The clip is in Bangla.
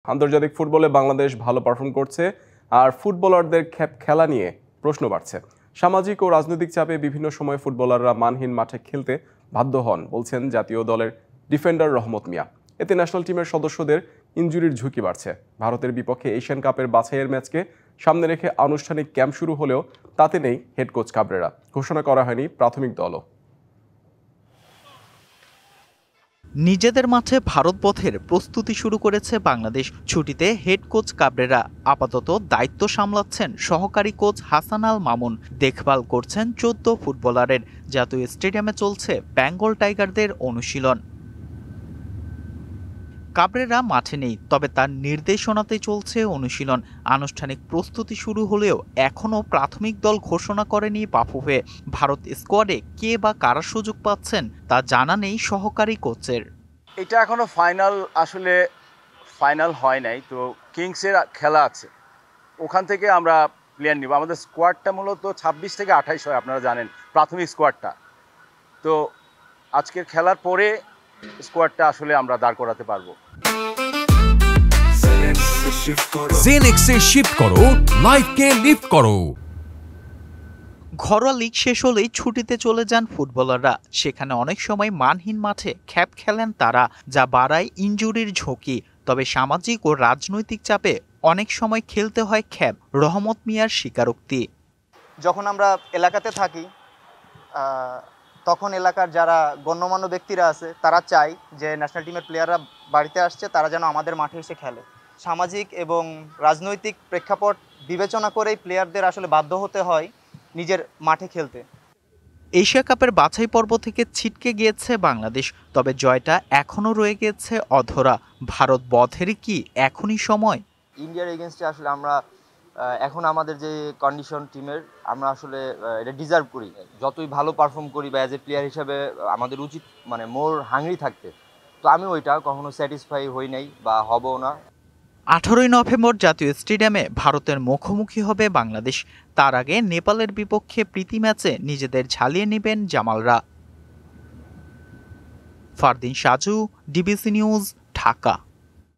আন্তর্জাতিক ফুটবলে বাংলাদেশ ভালো পারফর্ম করছে, আর ফুটবলারদের খেলা নিয়ে প্রশ্ন বাড়ছে। সামাজিক ও রাজনৈতিক চাপে বিভিন্ন সময় ফুটবলাররা মানহীন মাঠে খেলতে বাধ্য হন, বলছেন জাতীয় দলের ডিফেন্ডার রহমত মিয়া। এতে ন্যাশনাল টিমের সদস্যদের ইনজুরির ঝুঁকি বাড়ছে। ভারতের বিপক্ষে এশিয়ান কাপের বাছাইয়ের ম্যাচকে সামনে রেখে আনুষ্ঠানিক ক্যাম্প শুরু হলেও তাতে নেই হেড কোচ কাবরেরা। ঘোষণা করা হয়নি প্রাথমিক দলও। নিজেদের মাঠে ভারত পথের প্রস্তুতি শুরু করেছে বাংলাদেশ। ছুটিতে হেড কোচ কাবরেরা আপাতত দায়িত্ব সামলাচ্ছেন সহকারী কোচ হাসান আল মামুন। দেখভাল করছেন 14 ফুটবলারের। জাতীয় স্টেডিয়ামে চলছে বেঙ্গল টাইগারদের অনুশীলন। কাবরেরা মাঠে নেই, তবে তার নির্দেশনাতেই চলছে অনুশীলন। আনুষ্ঠানিক প্রস্তুতি শুরু হলেও এখনও প্রাথমিক দল ঘোষণা করেনি বাফুফে। ভারত স্কোয়াডে কে বা কারা সুযোগ পাচ্ছেন তা জানা নেই সহকারী কোচের। এটা এখনো ফাইনাল হয় নাই, তো কিংসের খেলা আছে, ওখান থেকে আমরা প্লেয়ার নিব। আমাদের স্কোয়াডটা মূলত 26 থেকে 28 হয়, আপনারা জানেন প্রাথমিক স্কোয়াডটা। তো আজকের খেলার পরে স্কোয়াডটা আসলে আমরা দাঁড় করাতে পারবো। জেনেক্সে শিফট করো, লাইফকে লিফট করো। ঘরোয়া লিগ শেষ হলেই ছুটিতে চলে যান ফুটবলাররা। সেখানে অনেক সময় মানহীন মাঠে খ্যাপ খেলেন তারা, যা বাড়ায় ইনজুরির ঝুঁকি। তবে সামাজিক ও রাজনৈতিক চাপে অনেক সময় খেলতে হয় খ্যাপ। রহমত মিয়ার স্বীকারোক্তি। যখন আমরা এলাকাতে থাকি তখন এলাকার যারা গণ্যমান্য ব্যক্তিরা আছে তারা চায় যে ন্যাশনাল টিমের প্লেয়াররা বাড়িতে আসছে, তারা যেন আমাদের মাঠে এসে খেলে। সামাজিক এবং রাজনৈতিক প্রেক্ষাপট বিবেচনা করেই প্লেয়ারদের আসলে বাধ্য হতে হয় নিজের মাঠে খেলতে। এশিয়া কাপের বাছাই পর্ব থেকে ছিটকে গিয়েছে বাংলাদেশ, তবে জয়টা এখনও রয়ে গেছে অধরা। ভারত বধেরই কি এখনই সময়? ইন্ডিয়ার এগেনস্টে আসলে আমরা এখন আমাদের যে কন্ডিশন টিমের, আমরা আসলে এটা ডিজার্ভ করি। যতই ভালো পারফর্ম করি বা অ্যাজ এ প্লেয়ার হিসাবে আমাদের উচিত মোর হাংরি থাকতে। তো আমি ওইটা কখনো স্যাটিসফাই হই নাই বা হবও না। 18ই নভেম্বর জাতীয় স্টেডিয়ামে ভারতের মুখোমুখি হবে বাংলাদেশ। তার আগে নেপালের বিপক্ষে প্রীতি ম্যাচে নিজেদের ঝালিয়ে নেবেন জামালরা। Fardin Saju, DBC news, Dhaka.